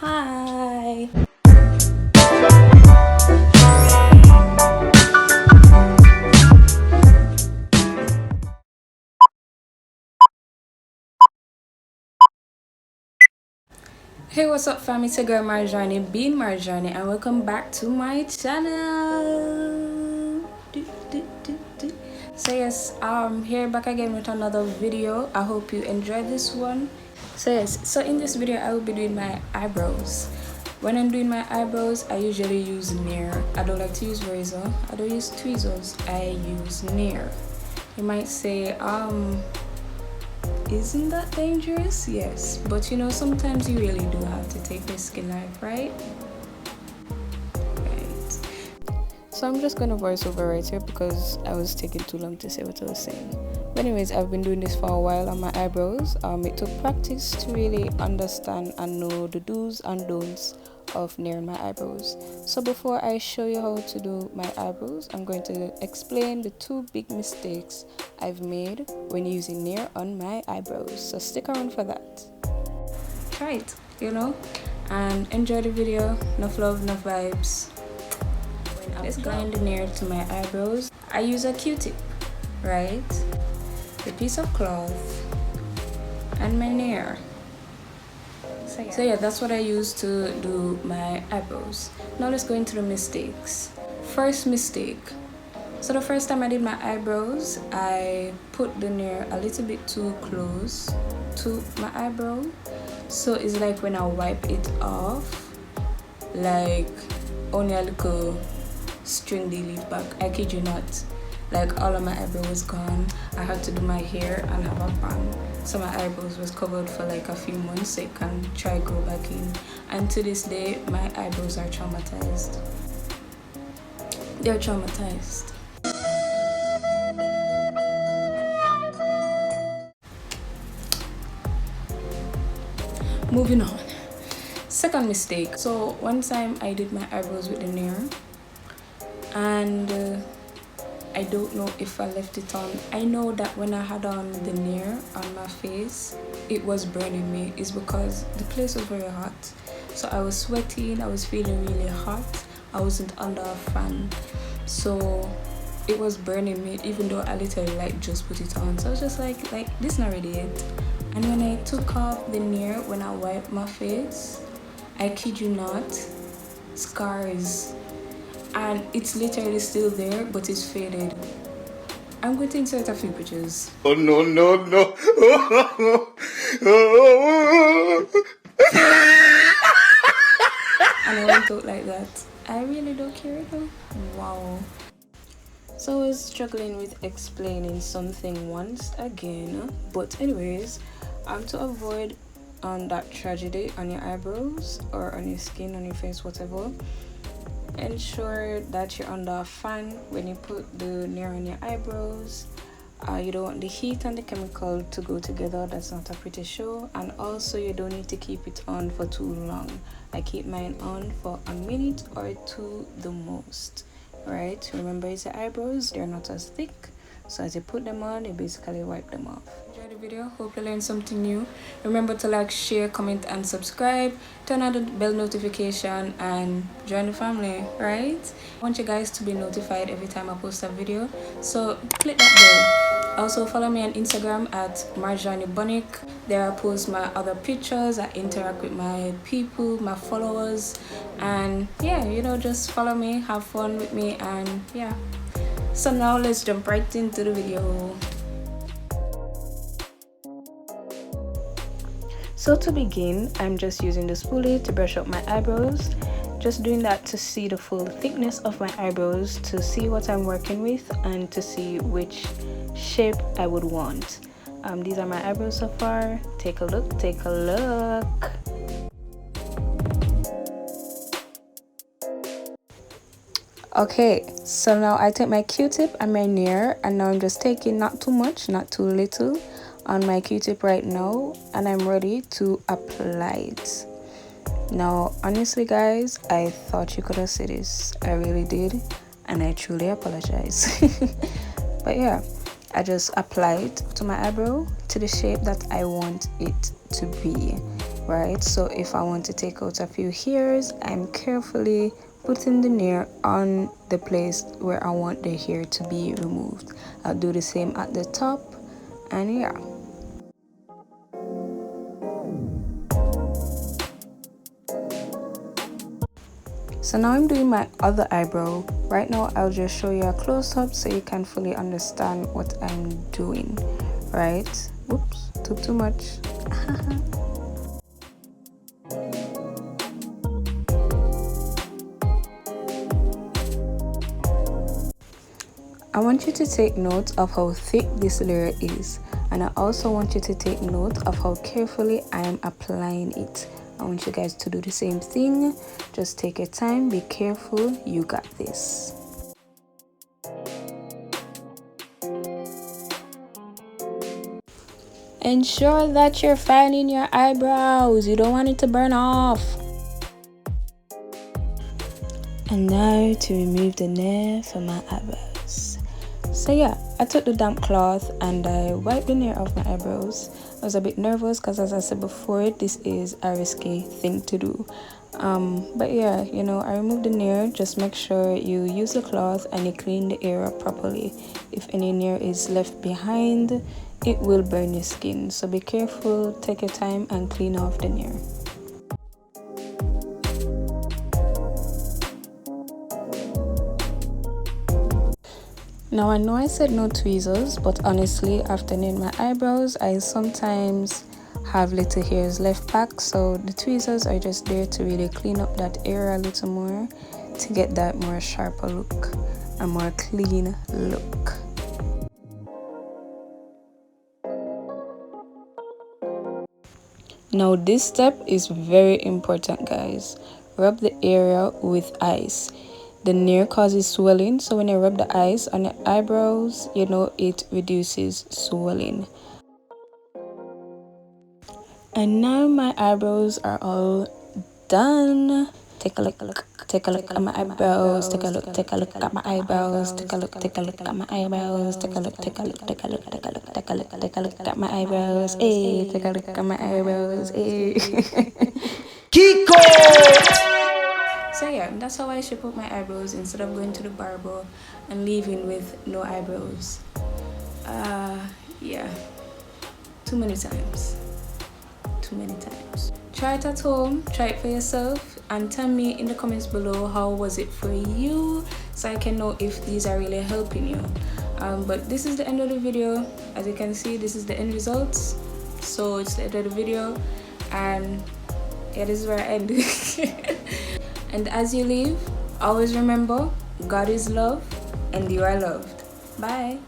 Hi. Hey, what's up fam, it's your girl Marjani, being Marjani, and welcome back to my channel. So yes, here back again with another video. I hope you enjoyed this one. So in this video I will be doing my eyebrows. When I'm doing my eyebrows, I usually use Nair. I don't like to use razor, I don't use tweezers, I use Nair. You might say, isn't that dangerous? Yes, but you know, sometimes you really do have to take risk in life, right? So I'm just gonna voice over right here because I was taking too long to say what I was saying. But anyways, I've been doing this for a while on my eyebrows. It took practice to really understand and know the do's and don'ts of Nair my eyebrows. So before I show you how to do my eyebrows, I'm going to explain the two big mistakes I've made when using Nair on my eyebrows. So stick around for that. Try it, you know, and enjoy the video. Enough love, enough vibes. Let's applying the Nair to my eyebrows, I use a Q-tip, right? A piece of cloth and my Nair. So yeah, that's what I use to do my eyebrows. Now let's go into the mistakes. First mistake. So the first time I did my eyebrows, I put the Nair a little bit too close to my eyebrow. So it's like when I wipe it off, like only a little string they leave back. I kid you not, like all of my eyebrow was gone. I had to do my hair and have a bun, so my eyebrows was covered for like a few months so it can try grow back in. And to this day my eyebrows are traumatized. They're traumatized. Moving on. Second mistake. So one time I did my eyebrows with the Nair, and I don't know if I left it on. I know that when I had on the Nair on my face, it was burning me. It's because the place was very hot, so I was sweating, I was feeling really hot. I wasn't under a fan, so it was burning me, even though I literally like just put it on. So I was just like this is not really it. And when I took off the Nair, when I wiped my face, I kid you not, scars. And it's literally still there, but it's faded. I'm going to insert a few pictures. Oh no no no. And I went out like that. I really don't care though. Wow. So I was struggling with explaining something once again. But anyways, to avoid that tragedy on your eyebrows or on your skin, on your face, whatever, ensure that you're under a fan when you put the Nair on your eyebrows. You don't want the heat and the chemical to go together. That's not a pretty show. And also you don't need to keep it on for too long. I keep mine on for a minute or two the most, right? Remember, it's the eyebrows, they're not as thick, so as you put them on, you basically wipe them off. Enjoy the video, hope you learned something new. Remember to like, share, comment and subscribe, turn on the bell notification and join the family, right? I want you guys to be notified every time I post a video, so click that bell. Also follow me on Instagram at Marjani Bonic. There I post my other pictures, I interact with my people, my followers, and yeah, you know, just follow me, have fun with me, and yeah. So now let's jump right into the video. So to begin, I'm just using the spoolie to brush up my eyebrows. Just doing that to see the full thickness of my eyebrows, to see what I'm working with and to see which shape I would want. These are my eyebrows so far. Take a look, take a look. Okay, so now I take my Q-tip and my Nair, and now I'm just taking not too much, not too little on my Q-tip right now, and I'm ready to apply it. Now honestly guys, I thought you could have seen this. I really did, and I truly apologize. But yeah, I just apply it to my eyebrow to the shape that I want it to be. right? So if I want to take out a few hairs, I'm carefully putting the Nair on the place where I want the hair to be removed. I'll do the same at the top, and yeah. So now I'm doing my other eyebrow. Right now I'll just show you a close-up so you can fully understand what I'm doing, right? Whoops, took too much. I want you to take note of how thick this layer is, and I also want you to take note of how carefully I am applying it. I want you guys to do the same thing. Just take your time, be careful, you got this. Ensure that you're filing your eyebrows. You don't want it to burn off. And now to remove the Nair from my eyebrows. So yeah, I took the damp cloth and I wiped the Nair off my eyebrows. I was a bit nervous because, as I said before, this is a risky thing to do. But yeah, you know, I removed the Nair. Just make sure you use the cloth and you clean the area properly. If any Nair is left behind, it will burn your skin. So be careful, take your time and clean off the Nair. Now I know I said no tweezers, but honestly after doing my eyebrows I sometimes have little hairs left back, so the tweezers are just there to really clean up that area a little more, to get that more sharper look, a more clean look. Now this step is very important, guys. Rub the area with ice. The Nair causes swelling, so when you rub the ice on your eyebrows, you know it reduces swelling. And now my eyebrows are all done. Take a look at my eyebrows. Take a look at my eyebrows. Take a look at my eyebrows. Take a look at my eyebrows. Hey, take a look at my eyebrows. Hey. Kiko! So yeah, that's how I shape up my eyebrows instead of going to the barber and leaving with no eyebrows. Yeah, too many times. Try it at home, try it for yourself, and tell me in the comments below how was it for you, so I can know if these are really helping you. But this is the end of the video. As you can see, this is the end results. So it's the end of the video, and yeah, this is where I end. And as you leave, always remember, God is love and you are loved. Bye.